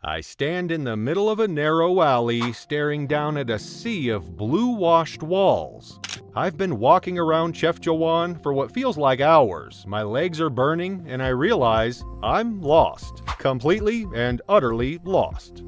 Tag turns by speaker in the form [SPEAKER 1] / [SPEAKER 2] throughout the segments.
[SPEAKER 1] I stand in the middle of a narrow alley, staring down at a sea of blue-washed walls. I've been walking around Chefchaouen for what feels like hours. My legs are burning, and I realize I'm lost. Completely and utterly lost.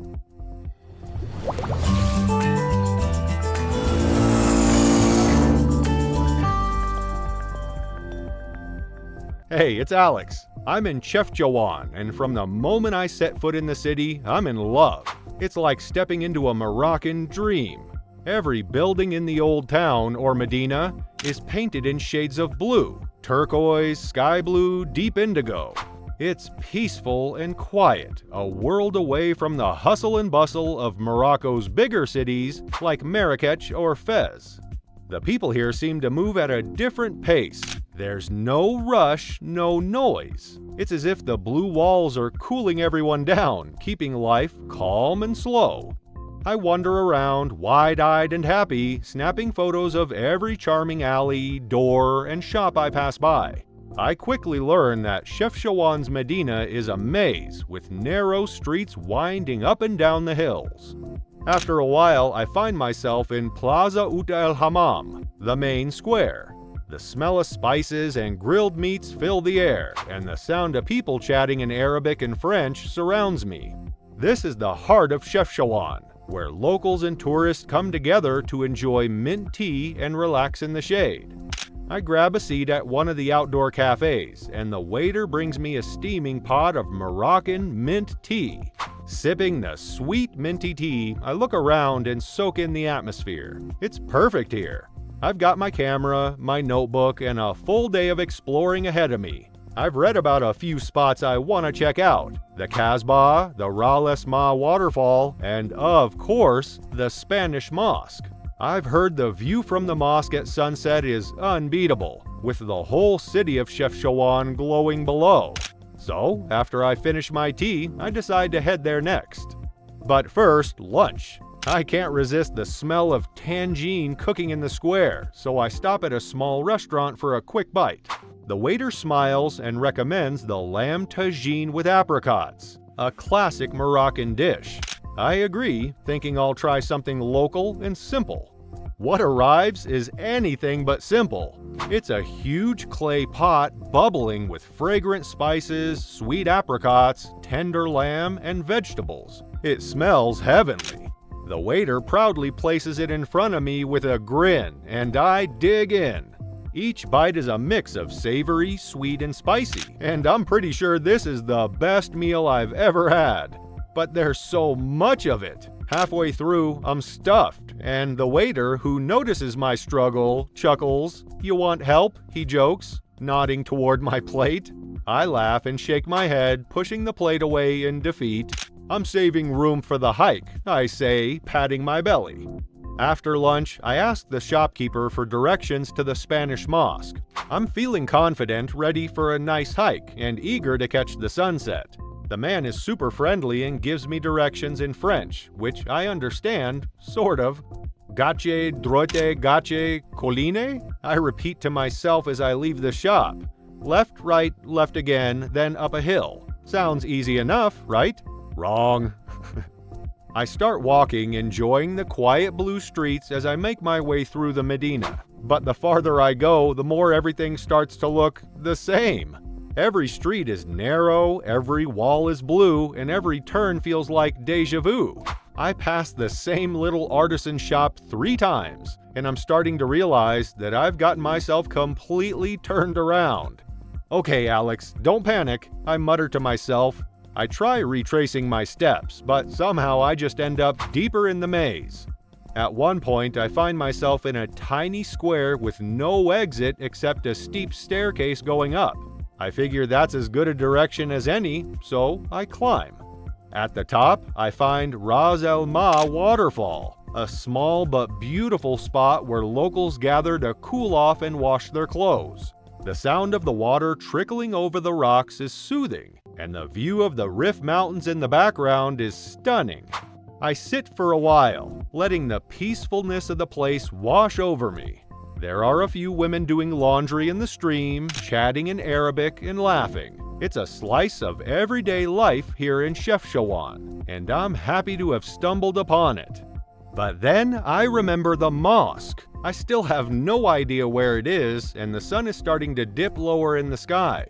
[SPEAKER 1] Hey, it's Alex. I'm in Chefchaouen, and from the moment I set foot in the city, I'm in love. It's like stepping into a Moroccan dream. Every building in the old town, or medina, is painted in shades of blue, turquoise, sky blue, deep indigo. It's peaceful and quiet, a world away from the hustle and bustle of Morocco's bigger cities like Marrakech or Fez. The people here seem to move at a different pace. There's no rush, no noise. It's as if the blue walls are cooling everyone down, keeping life calm and slow. I wander around, wide-eyed and happy, snapping photos of every charming alley, door, and shop I pass by. I quickly learn that Chefchaouen's Medina is a maze with narrow streets winding up and down the hills. After a while, I find myself in Plaza Uta el-Hammam, the main square. The smell of spices and grilled meats fill the air, and the sound of people chatting in Arabic and French surrounds me. This is the heart of Chefchaouen, where locals and tourists come together to enjoy mint tea and relax in the shade. I grab a seat at one of the outdoor cafes, and the waiter brings me a steaming pot of Moroccan mint tea. Sipping the sweet minty tea, I look around and soak in the atmosphere. It's perfect here. I've got my camera, my notebook, and a full day of exploring ahead of me. I've read about a few spots I want to check out: the Kasbah, the Ras El Maa waterfall, and of course, the Spanish Mosque. I've heard the view from the mosque at sunset is unbeatable, with the whole city of Chefchaouen glowing below. So, after I finish my tea, I decide to head there next. But first, lunch. I can't resist the smell of Tagine cooking in the square, so I stop at a small restaurant for a quick bite. The waiter smiles and recommends the lamb tagine with apricots, a classic Moroccan dish. I agree, thinking I'll try something local and simple. What arrives is anything but simple. It's a huge clay pot bubbling with fragrant spices, sweet apricots, tender lamb, and vegetables. It smells heavenly. The waiter proudly places it in front of me with a grin, and I dig in. Each bite is a mix of savory, sweet, and spicy, and I'm pretty sure this is the best meal I've ever had. But there's so much of it. Halfway through, I'm stuffed, and the waiter, who notices my struggle, chuckles. "You want help?" he jokes, nodding toward my plate. I laugh and shake my head, pushing the plate away in defeat. "I'm saving room for the hike," I say, patting my belly. After lunch, I ask the shopkeeper for directions to the Spanish Mosque. I'm feeling confident, ready for a nice hike, and eager to catch the sunset. The man is super friendly and gives me directions in French, which I understand, sort of. "Gache, droite, gache, colline?" I repeat to myself as I leave the shop. Left, right, left again, then up a hill. Sounds easy enough, right? Wrong. I start walking, enjoying the quiet blue streets as I make my way through the Medina. But the farther I go, the more everything starts to look the same. Every street is narrow, every wall is blue, and every turn feels like déjà vu. I pass the same little artisan shop 3 times, and I'm starting to realize that I've gotten myself completely turned around. "Okay, Alex, don't panic," I mutter to myself. I try retracing my steps, but somehow I just end up deeper in the maze. At one point, I find myself in a tiny square with no exit except a steep staircase going up. I figure that's as good a direction as any, so I climb. At the top, I find Ras El Maa waterfall, a small but beautiful spot where locals gather to cool off and wash their clothes. The sound of the water trickling over the rocks is soothing, and the view of the Rif Mountains in the background is stunning. I sit for a while, letting the peacefulness of the place wash over me. There are a few women doing laundry in the stream, chatting in Arabic and laughing. It's a slice of everyday life here in Chefchaouen, and I'm happy to have stumbled upon it. But then I remember the mosque. I still have no idea where it is, and the sun is starting to dip lower in the sky.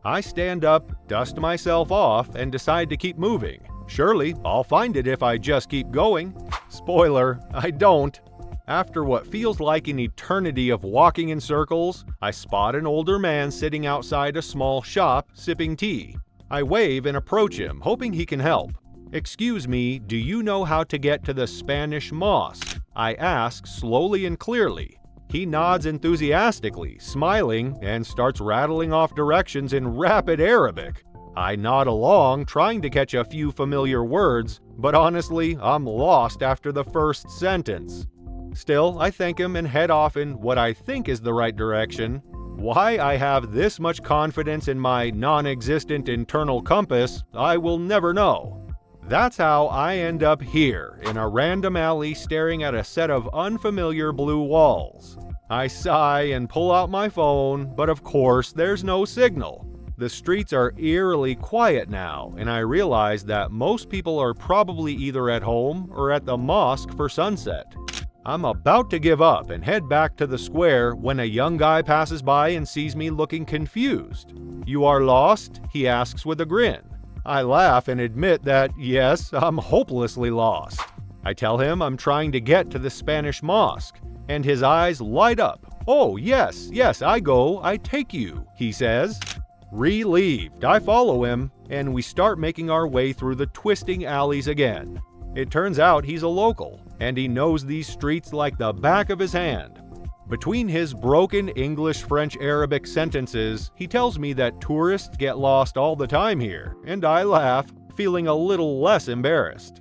[SPEAKER 1] I stand up, dust myself off, and decide to keep moving. Surely, I'll find it if I just keep going. Spoiler, I don't. After what feels like an eternity of walking in circles, I spot an older man sitting outside a small shop, sipping tea. I wave and approach him, hoping he can help. "Excuse me, do you know how to get to the Spanish Mosque?" I ask slowly and clearly. He nods enthusiastically, smiling, and starts rattling off directions in rapid Arabic. I nod along, trying to catch a few familiar words, but honestly, I'm lost after the first sentence. Still, I thank him and head off in what I think is the right direction. Why I have this much confidence in my non-existent internal compass, I will never know. That's how I end up here, in a random alley staring at a set of unfamiliar blue walls. I sigh and pull out my phone, but of course there's no signal. The streets are eerily quiet now, and I realize that most people are probably either at home or at the mosque for sunset. I'm about to give up and head back to the square when a young guy passes by and sees me looking confused. "You are lost?" he asks with a grin. I laugh and admit that, yes, I'm hopelessly lost. I tell him I'm trying to get to the Spanish Mosque, and his eyes light up. "Oh, yes, I go, I take you," he says. Relieved, I follow him, and we start making our way through the twisting alleys again. It turns out he's a local, and he knows these streets like the back of his hand. Between his broken English, French, Arabic sentences, he tells me that tourists get lost all the time here, and I laugh, feeling a little less embarrassed.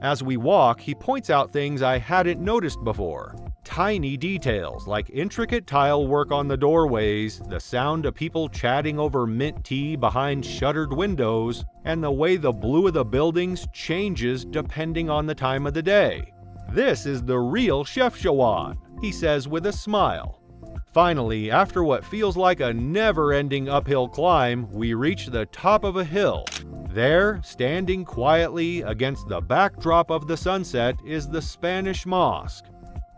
[SPEAKER 1] As we walk, he points out things I hadn't noticed before. Tiny details like intricate tile work on the doorways, the sound of people chatting over mint tea behind shuttered windows, and the way the blue of the buildings changes depending on the time of the day. "This is the real Chefchaouen," he says with a smile. Finally, after what feels like a never-ending uphill climb, we reach the top of a hill. There, standing quietly against the backdrop of the sunset, is the Spanish Mosque.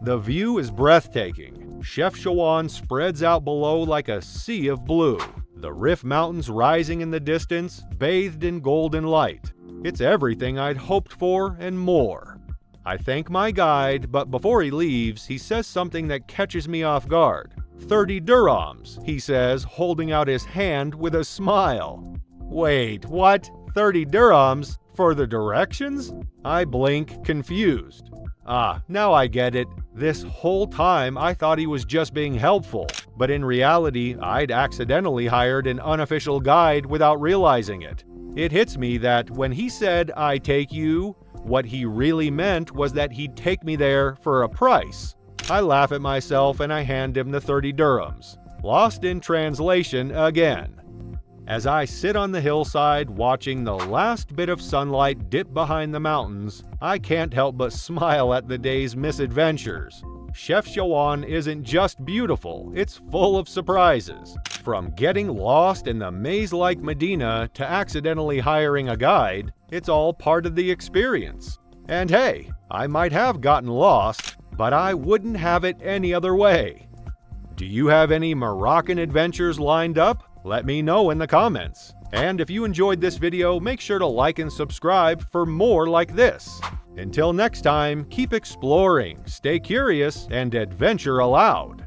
[SPEAKER 1] The view is breathtaking. Chefchaouen spreads out below like a sea of blue, the Rif Mountains rising in the distance, bathed in golden light. It's everything I'd hoped for and more. I thank my guide, but before he leaves, he says something that catches me off guard. 30 dirhams, he says, holding out his hand with a smile. Wait, what? 30 dirhams? For the directions? I blink, confused. Ah, now I get it. This whole time I thought he was just being helpful, but in reality, I'd accidentally hired an unofficial guide without realizing it. It hits me that when he said, "I take you," what he really meant was that he'd take me there for a price. I laugh at myself and I hand him the 30 dirhams. Lost in translation again. As I sit on the hillside watching the last bit of sunlight dip behind the mountains, I can't help but smile at the day's misadventures. Chefchaouen isn't just beautiful, it's full of surprises. From getting lost in the maze-like Medina to accidentally hiring a guide, it's all part of the experience. And hey, I might have gotten lost, but I wouldn't have it any other way. Do you have any Moroccan adventures lined up? Let me know in the comments. And if you enjoyed this video, make sure to like and subscribe for more like this. Until next time, keep exploring, stay curious, and adventure aloud.